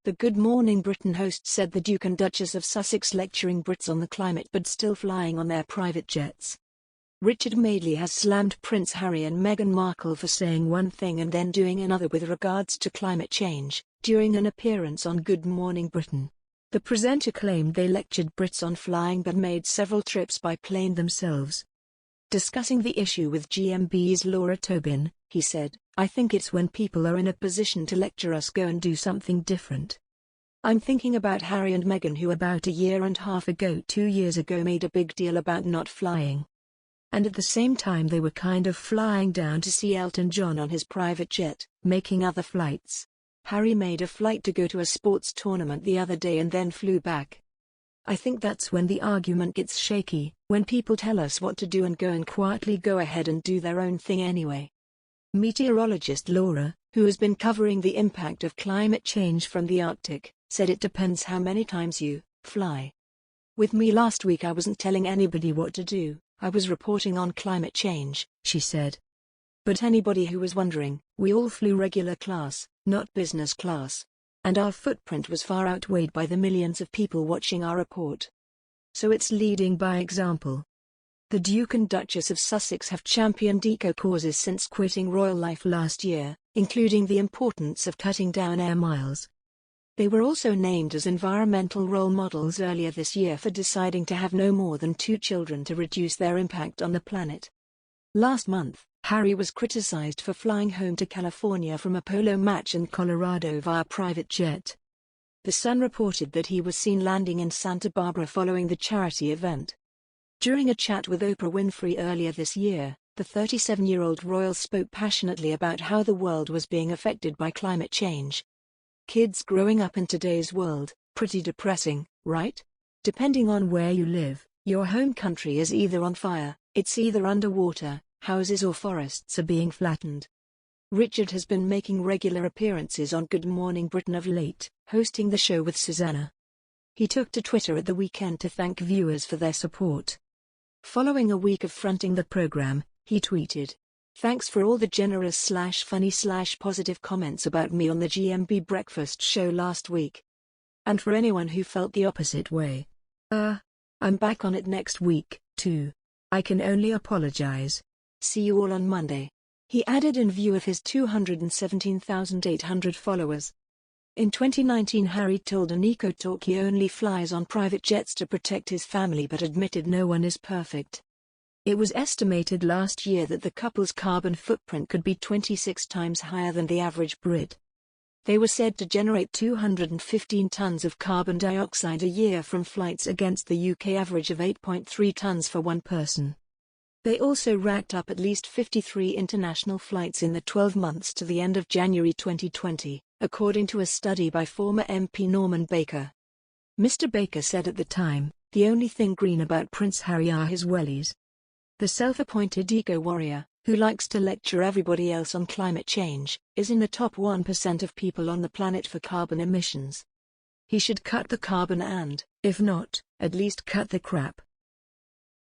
The Good Morning Britain host said the Duke and Duchess of Sussex lecturing Brits on the climate but still flying on their private jets. Richard Madeley has slammed Prince Harry and Meghan Markle for saying one thing and then doing another with regards to climate change, during an appearance on Good Morning Britain. The presenter claimed they lectured Brits on flying but made several trips by plane themselves. Discussing the issue with GMB's Laura Tobin, he said, "I think it's when people are in a position to lecture us go and do something different. I'm thinking about Harry and Meghan, who about a year and a half ago, 2 years ago, made a big deal about not flying. And at the same time they were kind of flying down to see Elton John on his private jet, making other flights. Harry made a flight to go to a sports tournament the other day and then flew back. I think that's when the argument gets shaky, when people tell us what to do and go and quietly go ahead and do their own thing anyway." Meteorologist Laura, who has been covering the impact of climate change from the Arctic, said it depends how many times you fly. "With me last week I wasn't telling anybody what to do, I was reporting on climate change," she said. "But anybody who was wondering, we all flew regular class, not business class. And our footprint was far outweighed by the millions of people watching our report. So it's leading by example." The Duke and Duchess of Sussex have championed eco-causes since quitting royal life last year, including the importance of cutting down air miles. They were also named as environmental role models earlier this year for deciding to have no more than 2 children to reduce their impact on the planet. Last month, Harry was criticized for flying home to California from a polo match in Colorado via private jet. The Sun reported that he was seen landing in Santa Barbara following the charity event. During a chat with Oprah Winfrey earlier this year, the 37-year-old royal spoke passionately about how the world was being affected by climate change. "Kids growing up in today's world, pretty depressing, right? Depending on where you live, your home country is either on fire, it's either underwater, houses or forests are being flattened." Richard has been making regular appearances on Good Morning Britain of late, hosting the show with Susanna. He took to Twitter at the weekend to thank viewers for their support. Following a week of fronting the program, he tweeted, "Thanks for all the generous/funny/positive comments about me on the GMB breakfast show last week. And for anyone who felt the opposite way. I'm back on it next week, too. I can only apologize. See you all on Monday." He added in view of his 217,800 followers. In 2019 Harry told an Eco Talk he only flies on private jets to protect his family but admitted no one is perfect. It was estimated last year that the couple's carbon footprint could be 26 times higher than the average Brit. They were said to generate 215 tons of carbon dioxide a year from flights against the UK average of 8.3 tons for one person. They also racked up at least 53 international flights in the 12 months to the end of January 2020, according to a study by former MP Norman Baker. Mr. Baker said at the time, "The only thing green about Prince Harry are his wellies." The self-appointed eco-warrior, who likes to lecture everybody else on climate change, is in the top 1% of people on the planet for carbon emissions. He should cut the carbon and, if not, at least cut the crap.